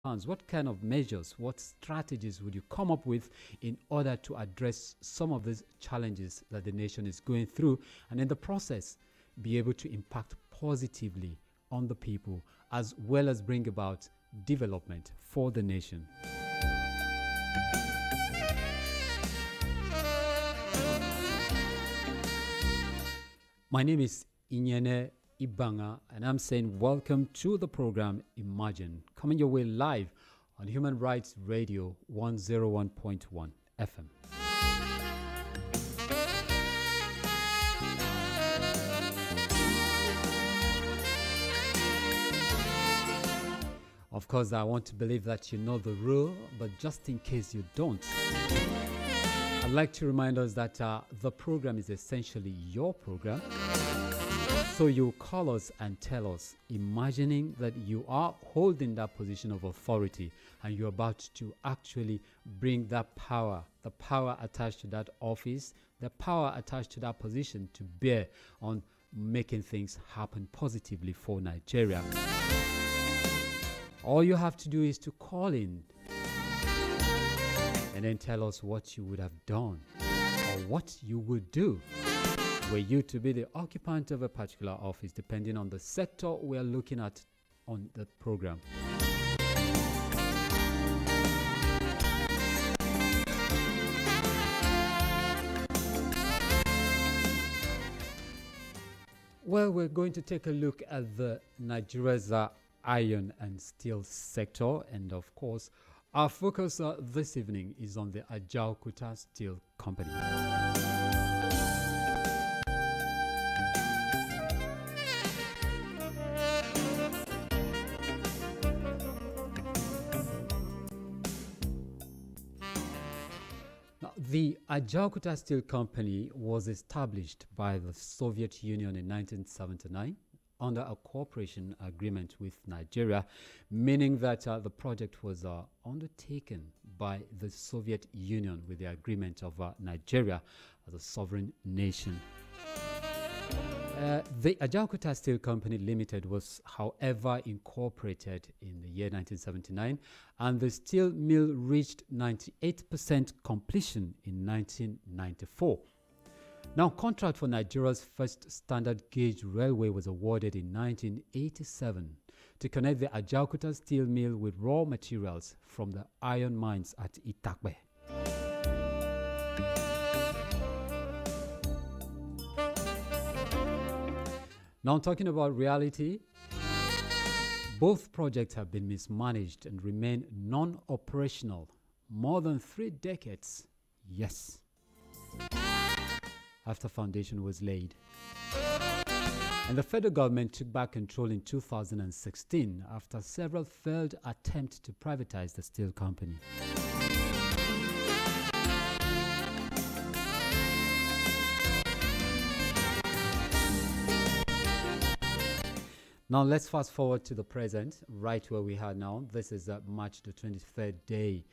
plans? What kind of measures, what strategies would you come up with in order to address some of these challenges that the nation is going through, and in the process be able to impact positively on the people as well as bring about development for the nation? My name is Inyene Ibanga, and I'm saying welcome to the program Imagine, coming your way live on Human Rights Radio 101.1 FM. Of course, I want to believe that you know the rule, but just in case you don't, I'd like to remind us that the program is essentially your program. So you call us and tell us, imagining that you are holding that position of authority and you're about to actually bring that power, the power attached to that office, the power attached to that position to bear on making things happen positively for Nigeria. All you have to do is to call in and then tell us what you would have done or what you would do were you to be the occupant of a particular office, depending on the sector we are looking at on the program. Well, we're going to take a look at the Nigeria's iron and steel sector, and of course, our focus this evening is on the Ajaokuta Steel Company. Now, the Ajaokuta Steel Company was established by the Soviet Union in 1979 under a cooperation agreement with Nigeria, meaning that the project was undertaken by the Soviet Union with the agreement of Nigeria as a sovereign nation. The Ajaokuta Steel Company Limited was, however, incorporated in the year 1979, and the steel mill reached 98% completion in 1994. Now, contract for Nigeria's first standard gauge railway was awarded in 1987 to connect the Ajaokuta steel mill with raw materials from the iron mines at Itakbe. Now, talking about reality, both projects have been mismanaged and remain non-operational more than 3 decades. Yes. After foundation was laid. And the federal government took back control in 2016 after several failed attempts to privatize the steel company. Now let's fast forward to the present, right where we are now. This is March the 23rd day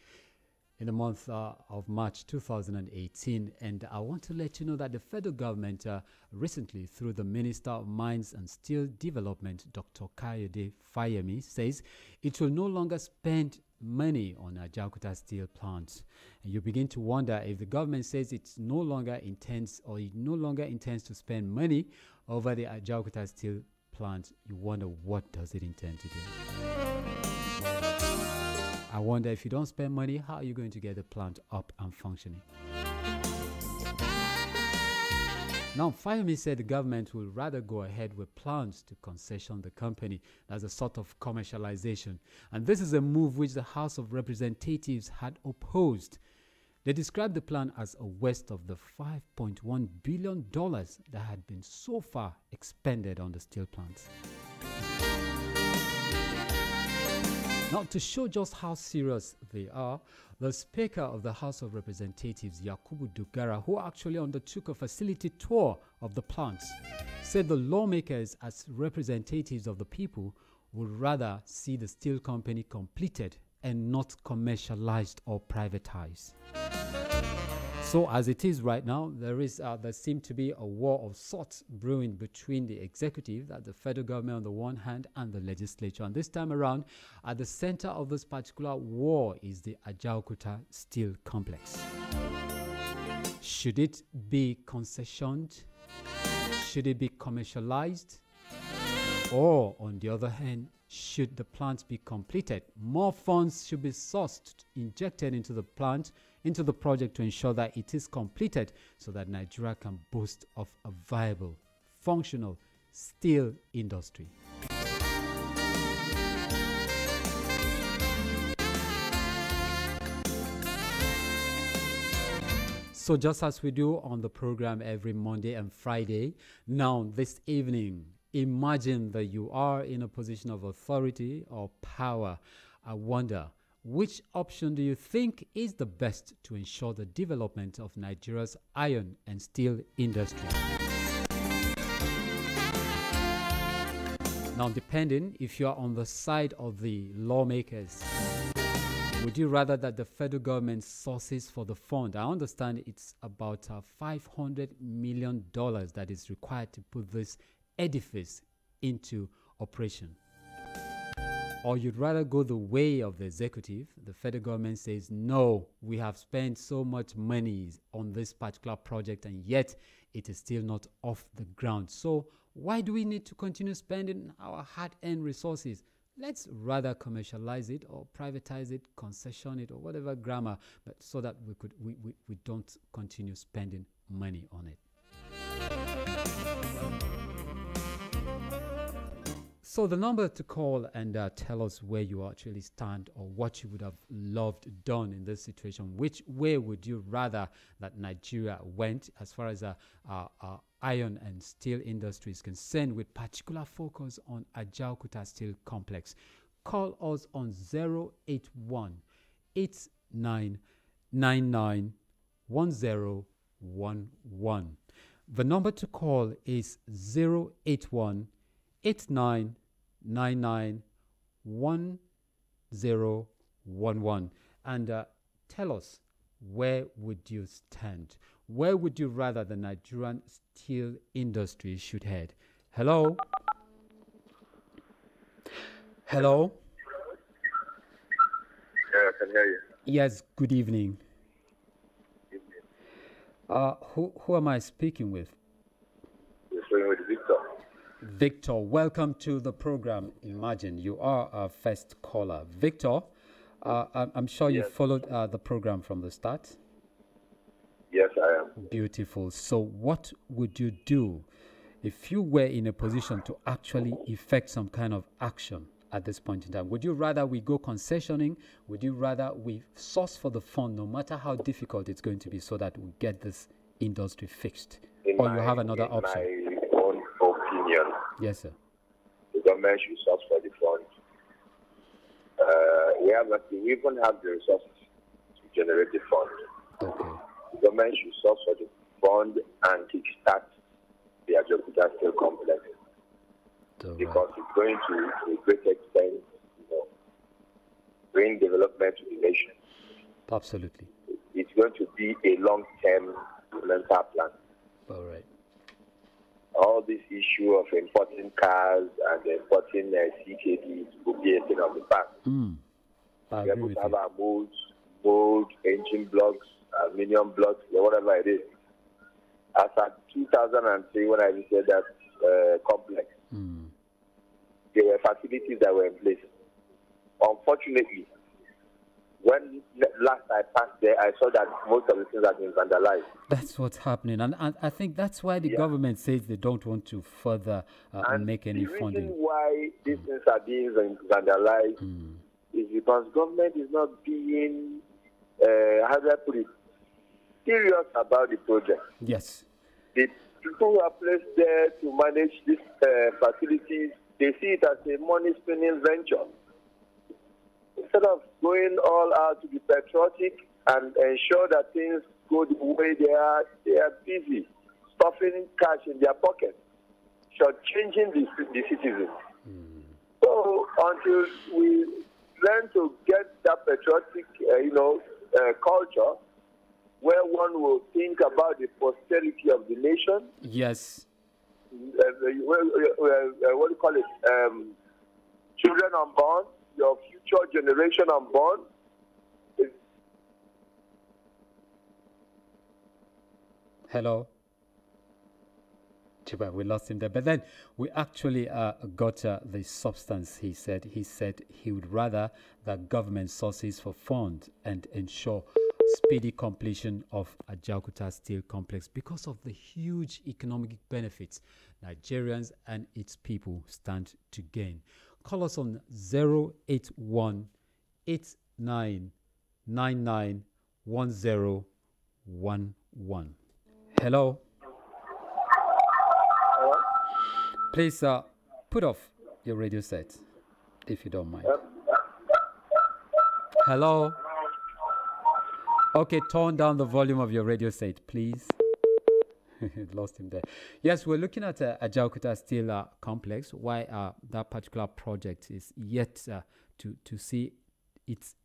in the month of March 2018, and I want to let you know that the federal government recently, through the Minister of Mines and Steel Development, Dr. Kayode Fayemi, says it will no longer spend money on Ajaokuta steel plants. And you begin to wonder, if the government says it no longer intends to spend money over the Ajaokuta steel plant, you wonder, what does it intend to do? I wonder, if you don't spend money, how are you going to get the plant up and functioning? Now, Fayemi said the government will rather go ahead with plans to concession the company as a sort of commercialization. And this is a move which the House of Representatives had opposed. They described the plan as a waste of the $5.1 billion that had been so far expended on the steel plants. Now, to show just how serious they are, the Speaker of the House of Representatives, Yakubu Dogara, who actually undertook a facility tour of the plants, said the lawmakers, as representatives of the people, would rather see the steel company completed and not commercialized or privatized. So as it is right now, there seems to be a war of sorts brewing between the executive, that the federal government on the one hand, and the legislature. And this time around, at the center of this particular war is the Ajaokuta Steel Complex. Should it be concessioned? Should it be commercialized? Or, on the other hand, should the plant be completed? More funds should be sourced, injected into the plant, into the project, to ensure that it is completed so that Nigeria can boast of a viable, functional steel industry. So just as we do on the program every Monday and Friday, now this evening, imagine that you are in a position of authority or power. I wonder, which option do you think is the best to ensure the development of Nigeria's iron and steel industry? Now, depending if you are on the side of the lawmakers, would you rather that the federal government sources for the fund? I understand it's about $500 million that is required to put this edifice into operation. Or you'd rather go the way of the executive. The federal government says, no, we have spent so much money on this particular project and yet it is still not off the ground. So why do we need to continue spending our hard-earned resources? Let's rather commercialize it or privatize it, concession it, or whatever grammar, but so that we don't continue spending money on it. So the number to call and tell us where you actually stand or what you would have loved done in this situation. Which way would you rather that Nigeria went as far as iron and steel industry is concerned, with particular focus on Ajaokuta Steel Complex? Call us on 081 8999 1011. The number to call is 081 8999 1011. And tell us, where would you stand? Where would you rather the Nigerian steel industry should head? Hello? Hello? Yeah, I can hear you. Yes, good evening. Who am I speaking with? You're speaking with Victor. Victor, welcome to the program. Imagine you are our first caller. Victor, I'm sure you followed the program from the start. Yes, I am. Beautiful. So what would you do if you were in a position to actually effect some kind of action at this point in time? Would you rather we go concessioning? Would you rather we source for the fund, no matter how difficult it's going to be, so that we get this industry fixed? Or you have another option? In my own opinion, yes, sir. the government should source for the fund. We even have the resources to generate the fund. Okay. The government should source for the fund and kickstart the Ajaokuta Steel Complex. Because it's going to a great extent, bring development to the nation. Absolutely. It's going to be a long-term developmental plan. All right. All this issue of importing cars and importing CKDs will be a thing of the past. We have to have our mold, engine blocks, aluminium blocks, whatever it is. As at 2003, when I visited that complex, there were facilities that were in place. Unfortunately, when last I passed there, I saw that most of the things have been vandalized. That's what's happening. And I think that's why the government says they don't want to further make any funding. The reason why these things are being vandalized is because government is not being, how do I put it, serious about the project. Yes. The people who are placed there to manage these facilities, they see it as a money-spinning venture. Instead of going all out to be patriotic and ensure that things go the way they are busy stuffing cash in their pockets, shortchanging the citizens. So until we learn to get that patriotic, culture, where one will think about the posterity of the nation. Yes. What do you call it? Children unborn, your future generation unborn. Hello. Chiba, we lost him there. But then we actually got the substance. He said he would rather that government sources for funds and ensure speedy completion of Ajaokuta Steel Complex because of the huge economic benefits Nigerians and its people stand to gain. Call us on 081 8999 1011. Hello. Please put off your radio set, if you don't mind. Hello? Okay, turn down the volume of your radio set, please. Lost him there. Yes, we're looking at Ajaokuta Steel Complex, why that particular project is yet to see its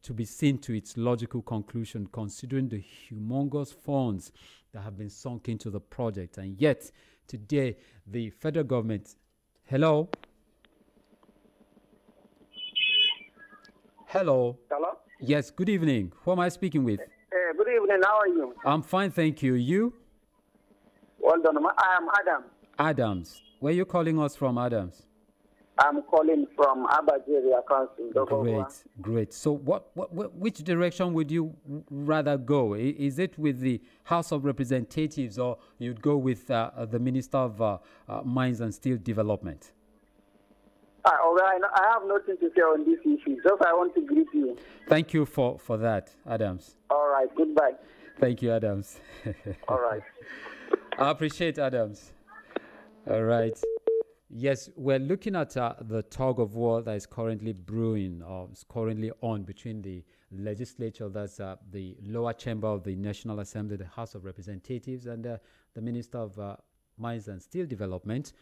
to be seen to its logical conclusion, considering the humongous funds that have been sunk into the project. And yet, today, the federal government... Hello? Hello? Hello? Yes, good evening. Who am I speaking with? Good evening. How are you? I'm fine, thank you. You? Well done. I am Adam. Adams. Where are you calling us from, Adams? I'm calling from Abajeria Council. Great. So which direction would you rather go? Is it with the House of Representatives, or you'd go with the Minister of Mines and Steel Development? I have nothing to say on this issue. Just I want to greet you. Thank you for that, Adams. All right. Goodbye. Thank you, Adams. All right. I appreciate Adams. All right. Yes, we're looking at the tug of war that is currently brewing, or is currently on between the legislature, that's the lower chamber of the National Assembly, the House of Representatives, and the Minister of Mines and Steel Development.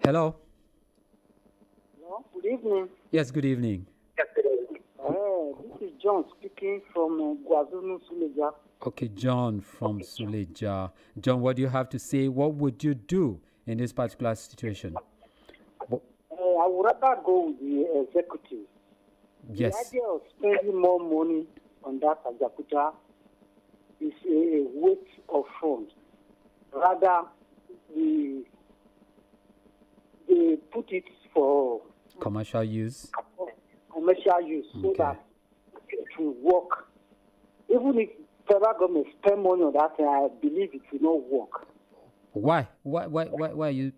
Hello? Hello, good evening. Yes, good evening. This is John speaking from Guazunu, Suleja. Okay, John from Suleja. John, what do you have to say? What would you do in this particular situation? I would rather go with the executive. Yes. The idea of spending more money on that Ajaokuta is a waste of funds. Rather, they put it for commercial use. So that it will work. Even if federal government spend money on that, I believe it will not work. Why are you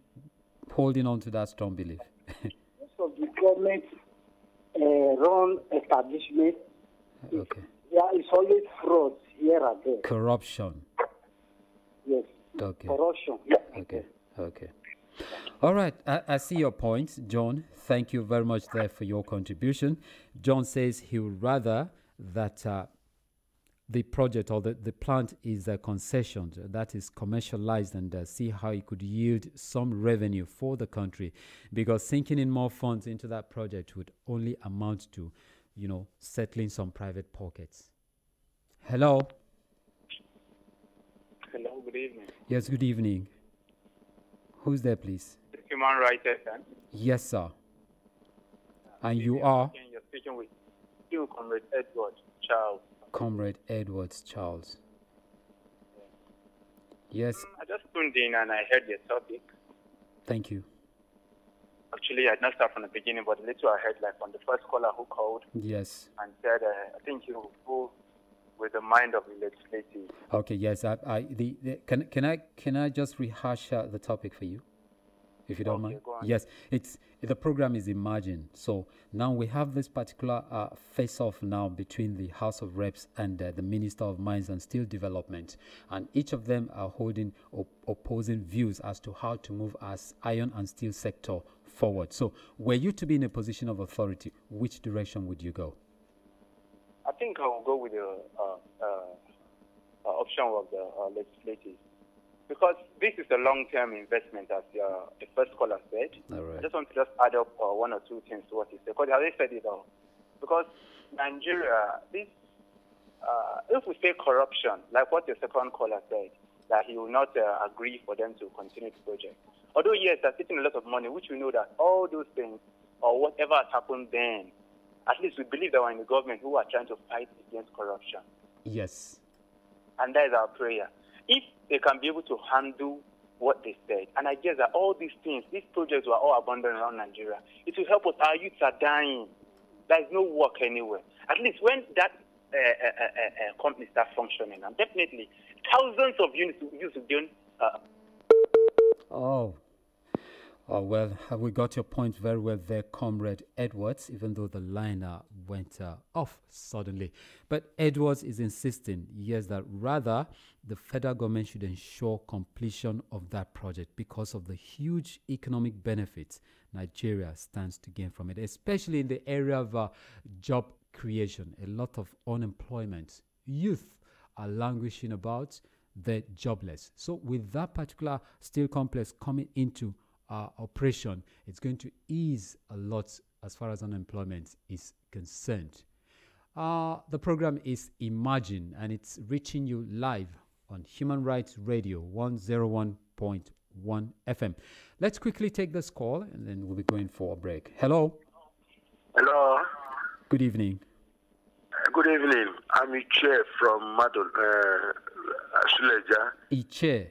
holding on to that strong belief? Most of the government run establishment. Okay. There is always fraud here and there. Corruption. Yes. Okay. Corruption. Okay. All right. I see your point, John. Thank you very much there for your contribution. John says he would rather that the project or the plant is a concession that is commercialized, and see how it could yield some revenue for the country, because sinking in more funds into that project would only amount to, settling some private pockets. Hello? Hello, good evening. Yes, good evening. Who's there, please? Human Rights Center. Yes, sir. And you are? You're speaking with Comrade Edward Charles. Comrade Edwards Charles. Yes. I just tuned in and I heard your topic. Thank you. Actually, I did not start from the beginning, but a little ahead, like on the first caller who called. Yes. And said, I think you go with the mind of the legislative. Okay. Yes. Can I just rehash the topic for you, if you don't mind? Go on. Yes. The program is Imagine. So now we have this particular face-off now between the House of Reps and the Minister of Mines and Steel Development, and each of them are holding opposing views as to how to move as iron and steel sector forward. So were you to be in a position of authority, which direction would you go? I think I will go with the option of the legislative. Because this is a long-term investment, as the first caller said. All right. I just want to add up one or two things to what he said. Because as I said it all, because Nigeria, this if we say corruption, like what the second caller said, that he will not agree for them to continue the project. Although, yes, they're taking a lot of money, which we know that all those things, or whatever has happened then, at least we believe that we're in the government who are trying to fight against corruption. Yes. And that is our prayer. If they can be able to handle what they said, and I guess that all these things, these projects were all abandoned around Nigeria, it will help us. Our youths are dying. There is no work anywhere. At least when that company starts functioning, and definitely thousands of units will be well, we got your point very well there, Comrade Edwards, even though the line went off suddenly. But Edwards is insisting, yes, that rather the federal government should ensure completion of that project because of the huge economic benefits Nigeria stands to gain from it, especially in the area of job creation. A lot of unemployment. Youth are languishing about, they're jobless. So with that particular steel complex coming into operation, it's going to ease a lot as far as unemployment is concerned. The program is Imagine, and it's reaching you live on Human Rights Radio 101.1 FM. Let's quickly take this call, and then we'll be going for a break. Hello. Hello. Good evening. Good evening. I'm Iche from Suleja. Iche.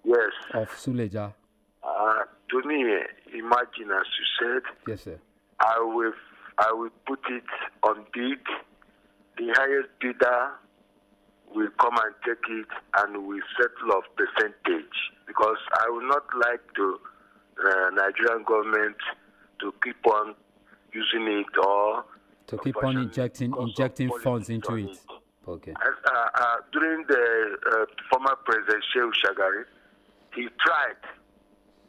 Yes. Of Suleja. To me, Imagine, as you said. Yes, sir. I will put it on bid. The highest bidder will come and take it, and we settle off percentage, because I would not like the Nigerian government to keep on using it or to keep on injecting funds into it. Okay. During the former President Shehu Shagari, he tried.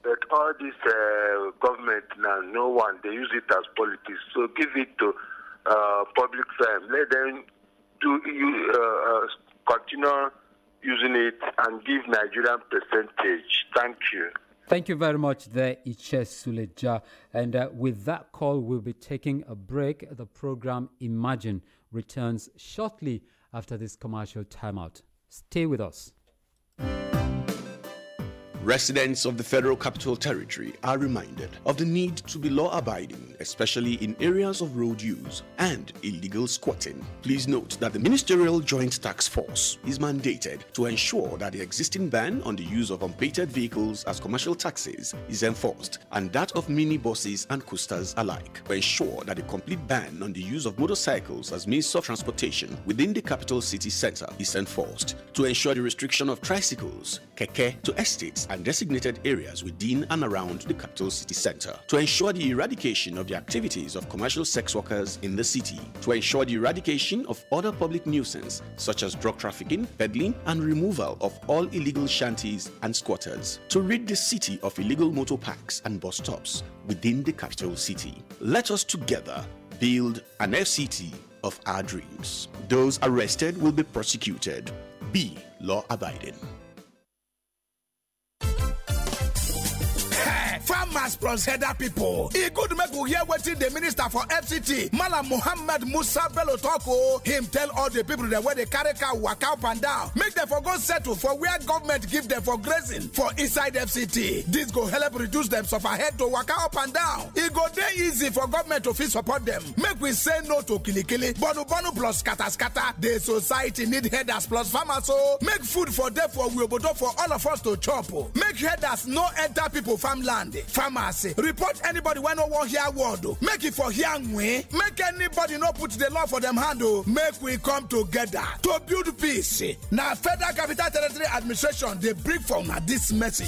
But all this government now, no one, they use it as politics. So give it to public firm. Let them continue using it and give Nigerian percentage. Thank you. Thank you very much there, Iche Suleja. And with that call, we'll be taking a break. The program Imagine returns shortly after this commercial timeout. Stay with us. Residents of the Federal Capital Territory are reminded of the need to be law-abiding, especially in areas of road use and illegal squatting. Please note that the Ministerial Joint Task Force is mandated to ensure that the existing ban on the use of unpainted vehicles as commercial taxis is enforced, and that of minibuses and coasters alike, to ensure that a complete ban on the use of motorcycles as means of transportation within the capital city center is enforced, to ensure the restriction of tricycles, keke to estates and designated areas within and around the capital city center, to ensure the eradication of the activities of commercial sex workers in the city, to ensure the eradication of other public nuisance such as drug trafficking, peddling, and removal of all illegal shanties and squatters, to rid the city of illegal motor parks and bus stops within the capital city. Let us together build an FCT of our dreams. Those arrested will be prosecuted. Be law-abiding. Farmers plus header people. E good make we hear wetin the minister for FCT, Malam Muhammad Musa Bello talk. Him tell all the people that where they carry cow waka up and down, make them for go settle for where government give them for grazing for inside FCT. This go help reduce them suffer head to waka up and down. It go dey easy for government to fit support them. Make we say no to kili bonu plus scatter. The society need headers plus farmers, so make food for them for we obodo for all of us to chop. Make headers no enter people farmland. Farmers, report anybody when no one hear word. Make it for young way. Make anybody no put the law for them handle. Make we come together to build peace. Now, Federal Capital Territory Administration, they bring from this message.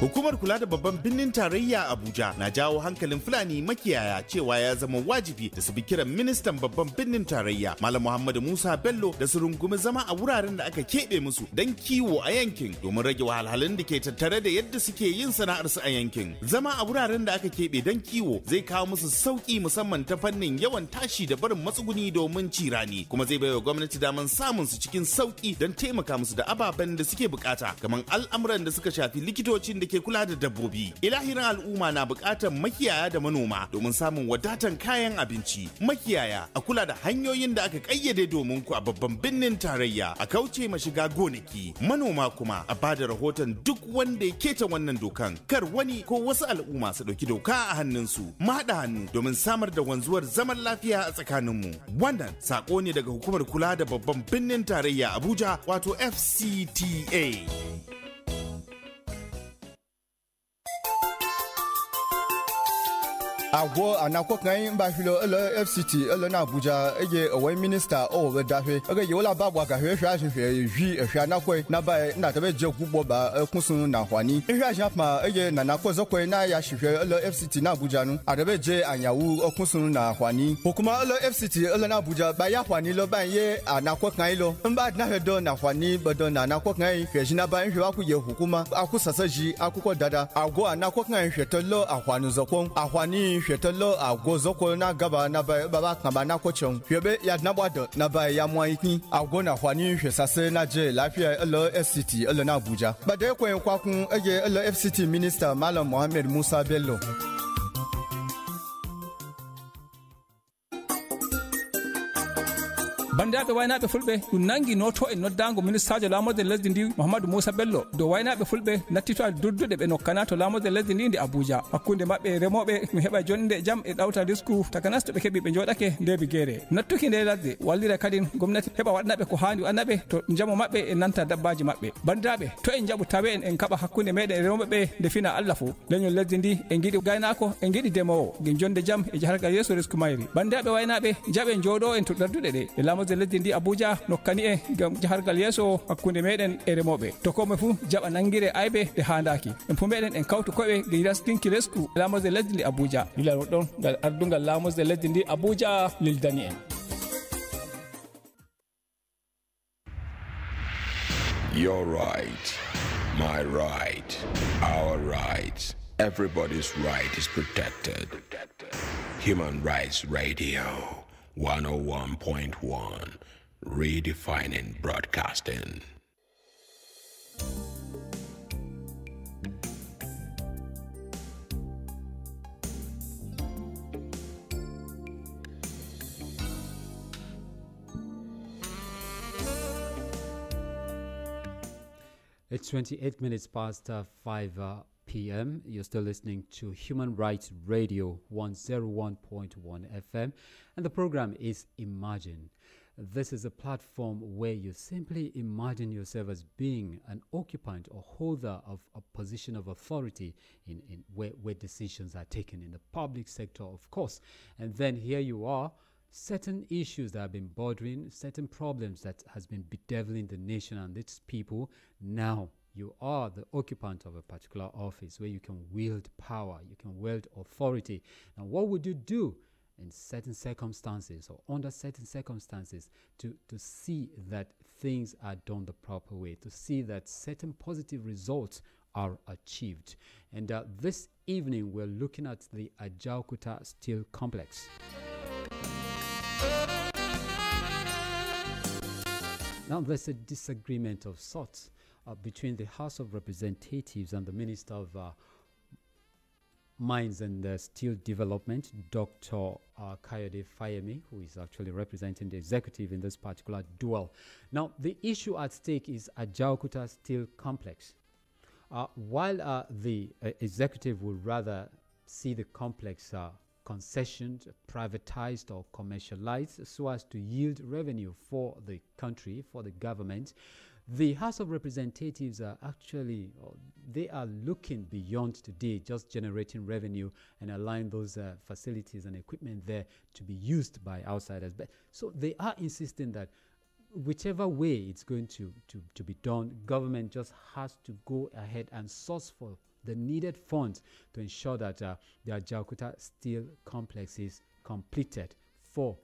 Hukumar kula da babban birnin tarayya Abuja na jawo hankalin Fulani makiyaya cewa ya zama wajibi da su bi kiran ministan babban birnin tarayya Malam Muhammad Musa Bello da su rungumi zama a wuraren da aka keɓe musu don kiwo a yankin domin rage wahalhalun da ke tattare da yadda suke yin sana'arsu a yankin. Zama a wuraren da aka keɓe don kiwo zai kawo musu sauki musamman ta fannin yawan tashi da barin matsuguni domin cirani, kuma zai baiwa gwamnati daman samun su cikin sauki don taimaka musu da ababen da suke bukata kamar al'amuran da suka shafi likitocin da ke kula da dabbobi. Ilahirin al'umma na buƙatar makiyaya da manoma domin samun wadatan kayan abinci. Makiyaya a kula da hanyoyin da aka ƙayyade domin ku a babban birnin tarayya, a kauce ma shiga gonaki. Manoma kuma a bada rahoton duk wanda ya keta wannan dokan. Kar wani ko wasu al'umma su ɗauki doka a hannunsu. Mu haɗa hannu domin samar da wanzuwar zaman lafiya a tsakaninmu. Wannan sako ne daga hukumar kula da babban birnin tarayya Abuja, wato FCTA. Agwo anako kan ba filo FCT na Abuja ege owe minister o be dafe ege yola ba bwa ka hwe hwa hwe hwa na kwe na ba na tabe je gugbo ba kunsun na hwani hwa japma ege na nako zokwe na ya hwe FCT na Abuja nu adabe je anyawu kunsun na hwani hukuma FCT na Abuja ba ya hwani lo ba ye anako kan lo mba na hedo na hwani bodo na anako kan hwe jina ba hwe ku ye hukuma akusasaji akuko dada agwo anako kan hwe to lo ahwanu zokon ahwani hwetelo agozoko na gaba na baba kamba na kochon hwebe ya na bwado na ba ya mwaiki ago na hwani hwesase na je lafiya FCT na Abuja bade kwen kwakun ege FCT minister Malam Mohammed Musa Bello. bandaɓe waynaɓe fulɓe ɗum nangi noto en noddago ministajo lamorde lesdi ndi mouhamadou moussa bello dow waynaɓe fulɓe nattito durduɗe ɓe nokkana to lamorde lesdi ndi nde abuja hakkude mabɓe remoɓe mi heɓa jonde jaam e ɗawta risque takanas to ɓe keeɓi ɓe joɗake ndebi guere nattuki nde ladde wallira kadi gomnati heɓa waɗanaɓe ko handi annaɓe to jaamo mabɓe e nanta dabbaji mabɓe bandaɓe to en jaaɓu tawe en kaɓa hakkude meɗen e remoɓe nde fina allah fo leñol lesdi ndi e giɗi gaynako e giɗi demowo gen jonde jaam e jahargal yesso risque mayri bandaɓe waynaɓe jaaɓe jooɗo en to darduɗe ɗe e lamorde lesdi ndi abuja nokkani e gam jahargal yesso hakkude meɗen e remoɓe to komo fu jaɓa nangire aybe ɗe handaki en fu meɗen en kawtu koɓe ɗe rastinki resku lamorde lesdi ndi abuja lilal ɗon ngal ardungal lamorde lesdi ndi abuja lildani en. Your right, my right, our right. Everybody's right is protected. Human Rights Radio 101.1, redefining broadcasting. It's 28 minutes past 5 p.m. You're still listening to Human Rights Radio 101.1 FM, and the program is Imagine. This is a platform where you simply imagine yourself as being an occupant or holder of a position of authority in where decisions are taken in the public sector, of course. And then here you are, certain issues that have been bothering, certain problems that has been bedeviling the nation and its people. Now you are the occupant of a particular office where you can wield power, you can wield authority. And what would you do in certain circumstances or under certain circumstances to see that things are done the proper way, to see that certain positive results are achieved? And this evening we're looking at the Ajaokuta Steel Complex. Now there's a disagreement of sorts between the House of Representatives and the Minister of Mines and Steel Development, Dr. Kayode Fayemi, who is actually representing the executive in this particular duel. Now, the issue at stake is Ajaokuta Steel Complex. While the executive would rather see the complex concessioned, privatized or commercialized so as to yield revenue for the country, for the government, the House of Representatives are actually, they are looking beyond today, just generating revenue and allowing those facilities and equipment there to be used by outsiders. But so they are insisting that whichever way it's going to be done, government just has to go ahead and source for the needed funds to ensure that the Ajaokuta Steel Complex is completed for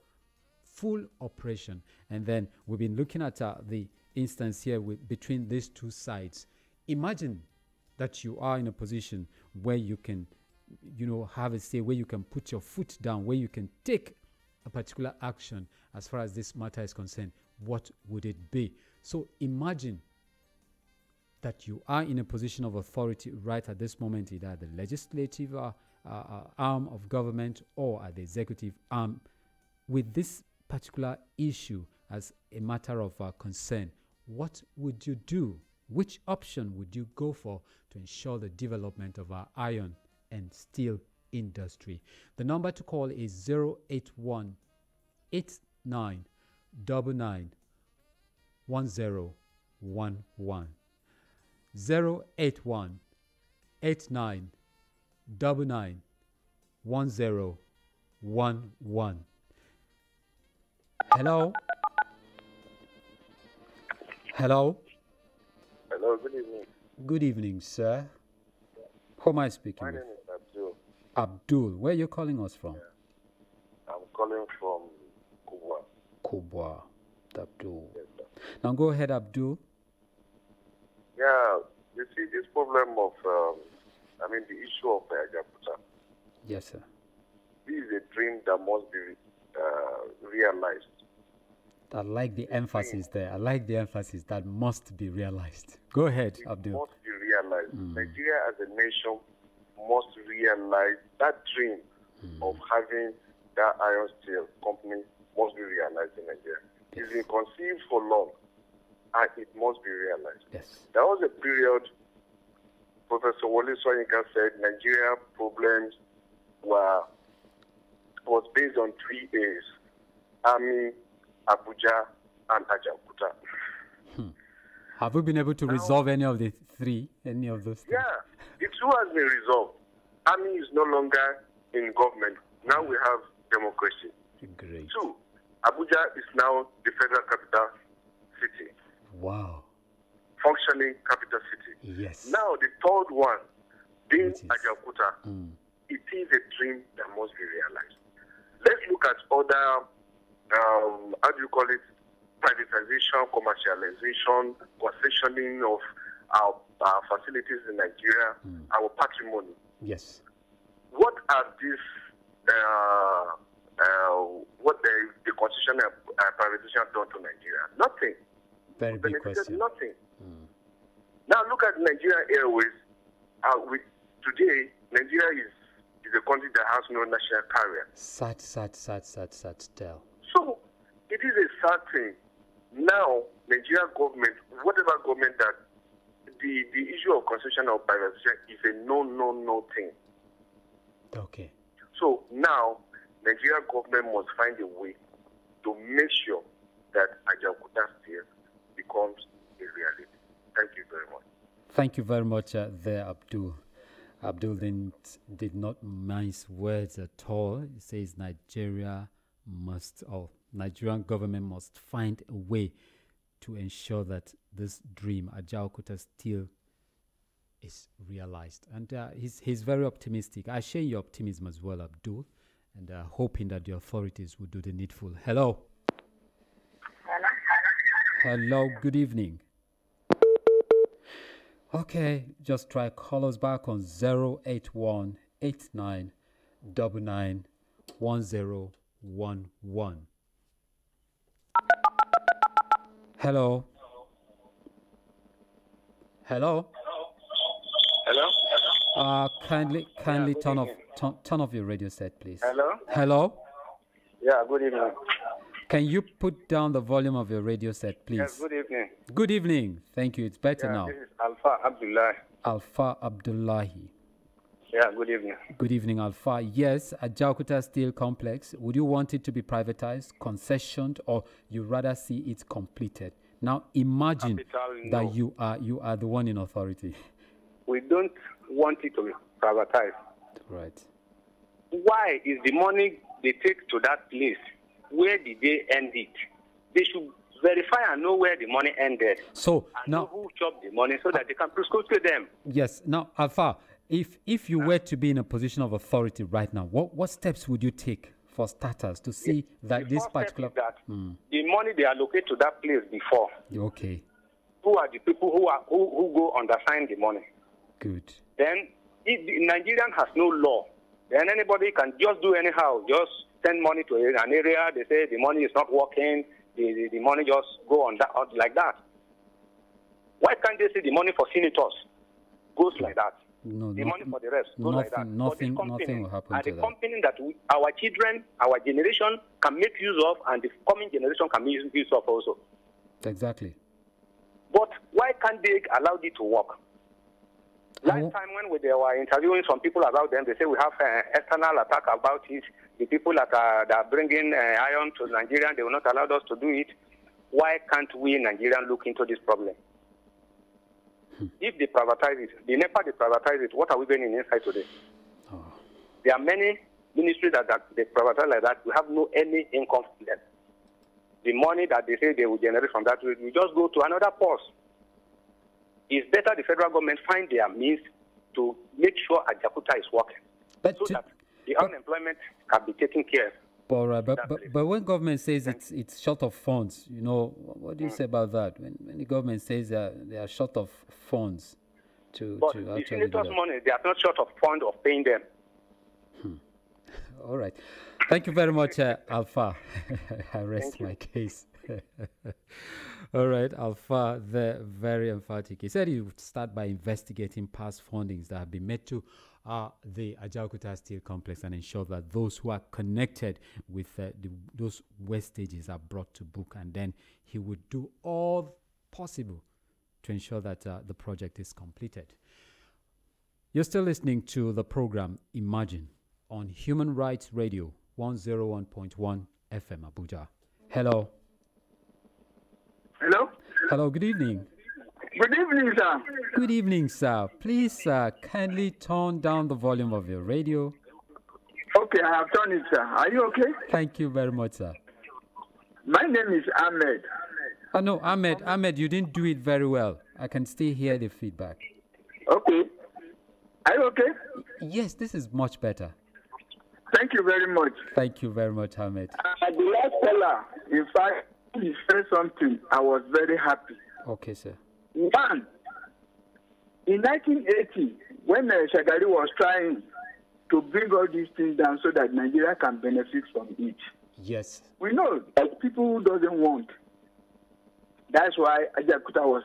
full operation. And then we've been looking at the instance here between these two sides. Imagine that you are in a position where you can, have a say, where you can put your foot down, where you can take a particular action as far as this matter is concerned. What would it be? So imagine that you are in a position of authority right at this moment, either at the legislative arm of government or at the executive arm, with this particular issue as a matter of concern, what would you do? Which option would you go for to ensure the development of our iron and steel industry? The number to call is 081 8999 1011. 081 8999 1011. Hello? Hello? Hello, good evening. Good evening, sir. Who am I speaking My with? name is Abdul. Abdul. Where are you calling us from? I'm calling from Kubwa. Kubwa. Abdul. Yes, now go ahead, Abdul. Yeah, you see this problem of, the issue of Jakarta. Yes, sir. This is a dream that must be realized. I like the emphasis there. I like the emphasis that must be realized. Go ahead, Abdul. It must be realized. Nigeria as a nation must realize that dream of having that iron steel company must be realized in Nigeria. Yes. It's been conceived for long, and it must be realized. Yes. There was a period Professor Wole Soyinka said Nigeria problems was based on 3 A's: Army, Abuja, and Ajaokuta. Have we been able to resolve any of the three? Any of those things? Yeah, the two has been resolved. Army is no longer in government. Now we have democracy. Great. 2, Abuja is now the federal capital city. Wow. Functioning capital city. Yes. Now the third one, being Ajaokuta, it is a dream that must be realized. Let's look at other, privatization, commercialization, concessioning of our facilities in Nigeria, our patrimony. Yes. What are these, what the concession and privatization have done to Nigeria? Nothing. Very big question. Nothing. Now look at Nigeria Airways. Today, Nigeria is a country that has no national carrier. Sad tell. So, it is a sad thing. Now, Nigeria government, whatever government that, the issue of concession or privatization is a no thing. Okay. So, now, Nigeria government must find a way to make sure that Ajaokuta Steel becomes a reality. Thank you very much. Thank you very much there, Abdul. Abdul did not mince words at all. He says Nigerian government must find a way to ensure that this dream, Ajaokuta Steel, is realized. And he's very optimistic. I share your optimism as well, Abdul, and hoping that the authorities will do the needful. Hello. Hello, good evening. Okay, just try call us back on 081 8999 1011. Hello. Hello. Hello. Kindly turn off your radio set, please. Hello. Hello. Yeah, good evening. Can you put down the volume of your radio set, please? Yes, good evening. Good evening. Thank you. It's better now. This is Alpha Abdullahi. Alpha Abdullahi. Yeah, good evening. Good evening, Alpha. Yes, Ajaokuta Steel Complex. Would you want it to be privatized, concessioned, or you rather see it completed? Now, imagine that you are the one in authority. We don't want it to be privatized. Right. Why is the money they take to that place? Where did they end it? They should verify and know where the money ended. So and now, know who chopped the money so that they can prosecute them. Yes. Now, Alpha, if you were to be in a position of authority right now, what steps would you take for starters to see that this particular the money they allocate to that place before? Okay. Who are the people who go undersign the money? Good. Then if the Nigerian has no law, then anybody can just do anyhow. Just send money to an area. They say the money is not working. The money just go on that like that. Why can't they say the money for senators goes like that? No, the money for the rest goes like that. Nothing will happen and to the that. company that our children, our generation can make use of, and the coming generation can make use of also. Exactly. But why can't they allow it to work? Last time when they were interviewing some people about them, they say we have external attack about it. The people that are bringing iron to Nigeria, they will not allow us to do it. Why can't we Nigerians look into this problem? If they privatize it, the NEPA they privatize it, what are we gaining inside today? Oh. There are many ministries that they privatize like that. We have no any income from them. The money that they say they will generate from that, we just go to another purse. It's better the federal government find their means to make sure Ajakuta is working, that the unemployment can be taken care of. But when government says it's short of funds, you know, what do you say about that? When the government says they are short of funds to actually the senators' money, they are not short of funds of paying them. All right. Thank you very much, Alpha. I rest my case. All right, Alpha, very emphatic. He said he would start by investigating past fundings that have been made to the Ajaokuta Steel Complex and ensure that those who are connected with those wastages are brought to book. And then he would do all possible to ensure that the project is completed. You're still listening to the program Imagine on Human Rights Radio 101.1 FM Abuja. Hello. Hello? Hello, good evening. Good evening, sir. Good evening, sir. Please kindly turn down the volume of your radio. Okay, I have turned it, sir. Are you okay? Thank you very much, sir. My name is Ahmed. Oh, no, Ahmed, you didn't do it very well. I can still hear the feedback. Okay. Are you okay? Yes, this is much better. Thank you very much. Thank you very much, Ahmed. The last teller, in fact, he said something. I was very happy. Okay, sir. One, in 1980, when Shagari was trying to bring all these things down so that Nigeria can benefit from it. Yes. We know that people who doesn't want. That's why Ajakuta was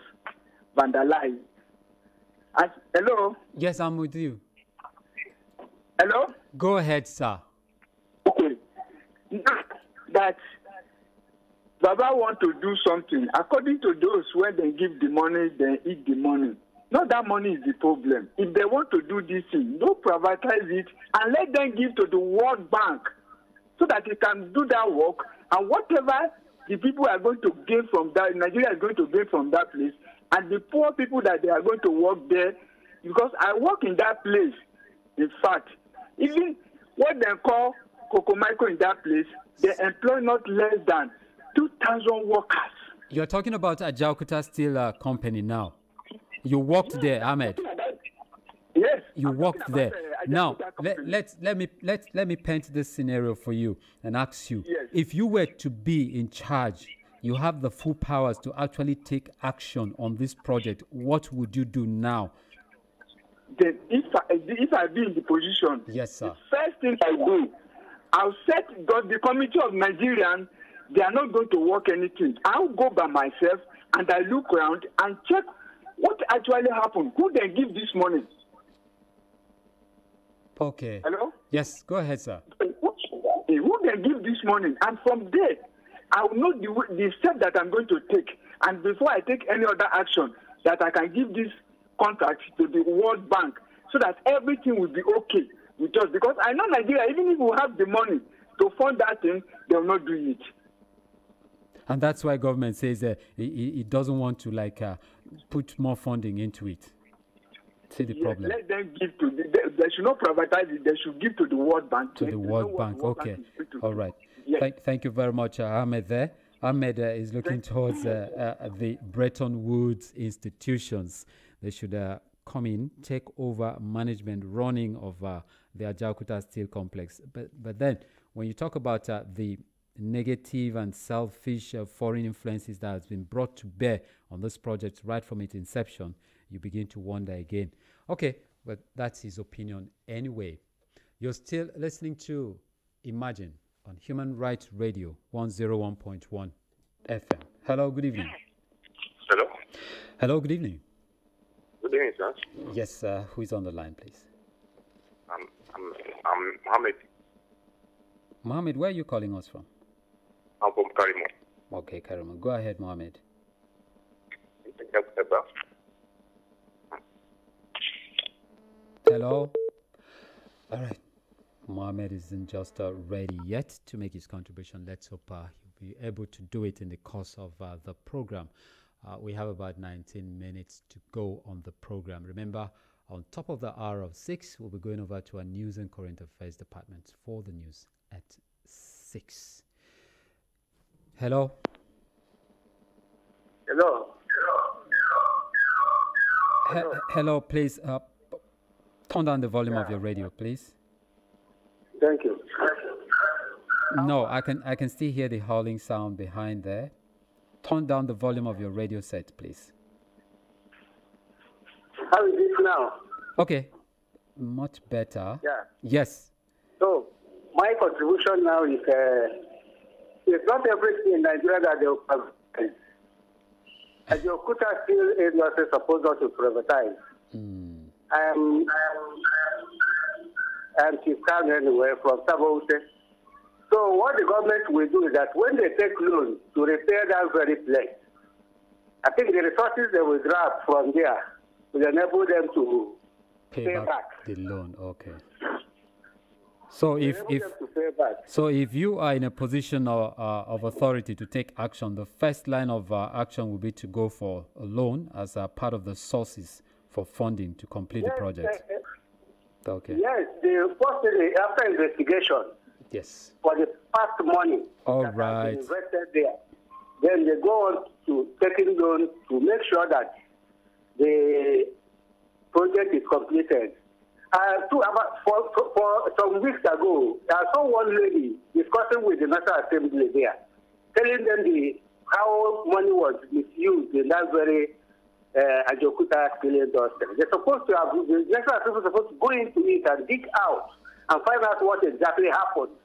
vandalized. Hello? Yes, I'm with you. Hello? Go ahead, sir. Okay. That Baba want to do something. According to those, when they give the money, they eat the money. Not that money is the problem. If they want to do this thing, don't privatize it and let them give to the World Bank so that it can do that work. And whatever the people are going to gain from that, Nigeria is going to gain from that place, and the poor people that they are going to work there, because I work in that place. In fact, even what they call Kokomaiko in that place, they employ not less than 2,000 workers. You're talking about Ajaokuta Steel Company now. You worked there, Ahmed. Yes. You worked there. Now, let me paint this scenario for you and ask you. Yes. If you were to be in charge, you have the full powers to actually take action on this project, what would you do now? Then if I be in the position, yes, sir. The first thing I do, I'll set the committee of Nigerians. They are not going to work anything. I'll go by myself and I look around and check what actually happened. Who they give this money? Okay. Hello? Yes, go ahead, sir. Who they give this money? And from there, I will know the step that I'm going to take. And before I take any other action, that I can give this contract to the World Bank so that everything will be okay with us. Because I know Nigeria, even if we have the money to fund that thing, they will not do it. And that's why government says it doesn't want to put more funding into it. See the problem. Let them give to they should not privatize it. They should give to the World Bank. To the World Bank. Okay. All right. Yes. Thank you very much, Ahmed. There, Ahmed is looking towards the Bretton Woods institutions. They should come in, take over management, running of the Ajaokuta Steel Complex. But then, when you talk about the negative and selfish foreign influences that has been brought to bear on this project right from its inception, you begin to wonder again. Okay, but that's his opinion anyway. You're still listening to Imagine on Human Rights Radio 101.1 FM. Hello, good evening. Hello. Hello, good evening. Good evening, sir. Yes, who is on the line, please? I'm Mohammed. Mohammed, where are you calling us from? I'm from Karimo. Okay, Karimo. Go ahead, Mohammed. Hello. All right. Mohammed isn't just ready yet to make his contribution. Let's hope he'll be able to do it in the course of the program. We have about 19 minutes to go on the program. Remember, on top of the hour of 6, we'll be going over to our News and Current Affairs department for the news at 6. Hello. Hello. Hello, please. Turn down the volume of your radio, please. Thank you. No, I can still hear the howling sound behind there. Turn down the volume of your radio set, please. How is it now? Okay, much better. Yeah. Yes. So, my contribution now is it's not everything in Nigeria that they will privatize. As your Kuta Steel Agency is supposed to privatize. And she's come anyway from Sabote. So what the government will do is that when they take loans to repair that very place, I think the resources they will grab from there will enable them to pay back the loan. Okay. So if you are in a position of authority to take action, the first line of action will be to go for a loan as a part of the sources for funding to complete the project. Okay. Yes, firstly, after investigation. Yes. For the past money that has been invested there, then they go on to taking loans to make sure that the project is completed. For some weeks ago, I saw one lady discussing with the National Assembly there, telling them how money was misused in that very Ajokuta Steel Industry. They're supposed to have, the National Assembly is supposed to go into it and dig out and find out what exactly happened.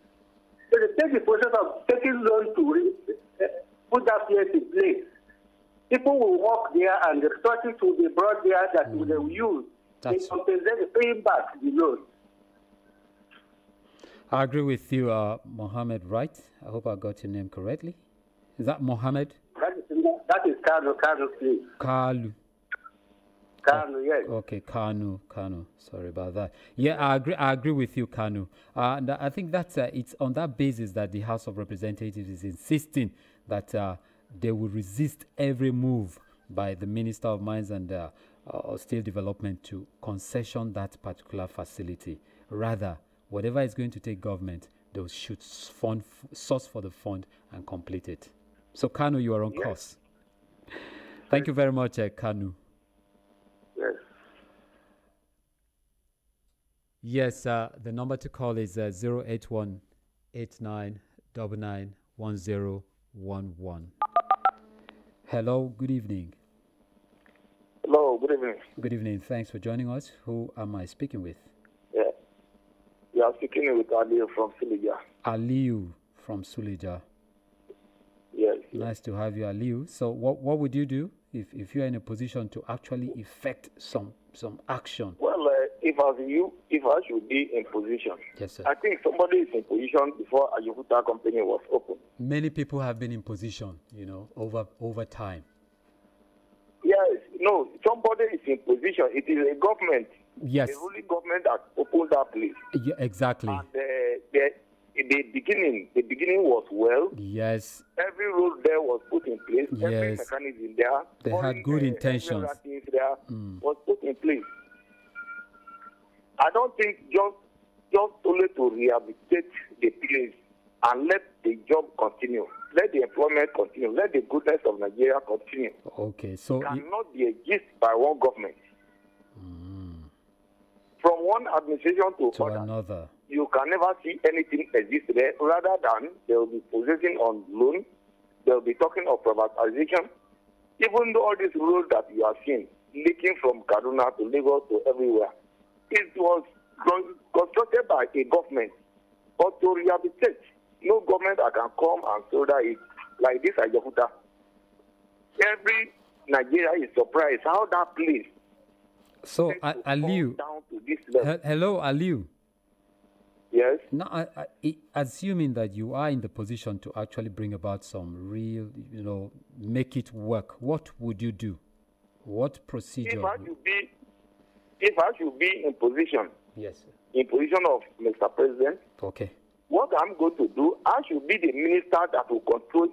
So they take the process of taking loans to put that place in place. People will walk there and the resources will be brought there that they will use. They compensate paying back the loan. I agree with you, Mohammed, right? I hope I got your name correctly. Is that Mohammed? That is Kanu, please. Kanu, yes. Okay, Kanu. Sorry about that. Yeah, I agree with you, Kanu. And I think that's it's on that basis that the House of Representatives is insisting that they will resist every move by the Minister of Mines and Steel Development to concession that particular facility. Rather, whatever is going to take government, they will shoot source for the fund and complete it. So, Kanu, you are on course. Thank you very much, Kanu. Yes, the number to call is 081-8999-1011. Hello, good evening. Hello, good evening. Good evening. Thanks for joining us. Who am I speaking with? Yeah. You are speaking with Aliyu from Suleja. Aliyu from Suleja. Yes. Nice to have you, Aliyu. So what would you do if you're in a position to actually effect some action? Well, if I should be in position, yes, sir. I think somebody is in position before a Ajokuta company was open. Many people have been in position, over time. Yes, no, somebody is in position. It is a government. Yes. The ruling government that opened that place. Yeah, exactly. And the beginning was well. Yes. Every road there was put in place. Yes. Every mechanism there. They had good intentions. Every there was put in place. I don't think just only to rehabilitate the place and let the job continue. Let the employment continue. Let the goodness of Nigeria continue. Okay, so it cannot be exist by one government. From one administration to another. You can never see anything exist there, rather than they will be possessing on loan, they will be talking of privatization. Even though all these roads that you have seen, leaking from Kaduna to Lagos to everywhere, it was constructed by a government. But to rehabilitate, no government that can come and shoulder it like this Ajokuta. Every Nigeria is surprised how that place. So, Aliu, down to this level. Hello, Aliu. Yes. Now, assuming that you are in the position to actually bring about some real, make it work, what would you do? What procedure? If I should be in position, yes, sir. In position of Mr. President, okay, what I'm going to do, I should be the minister that will control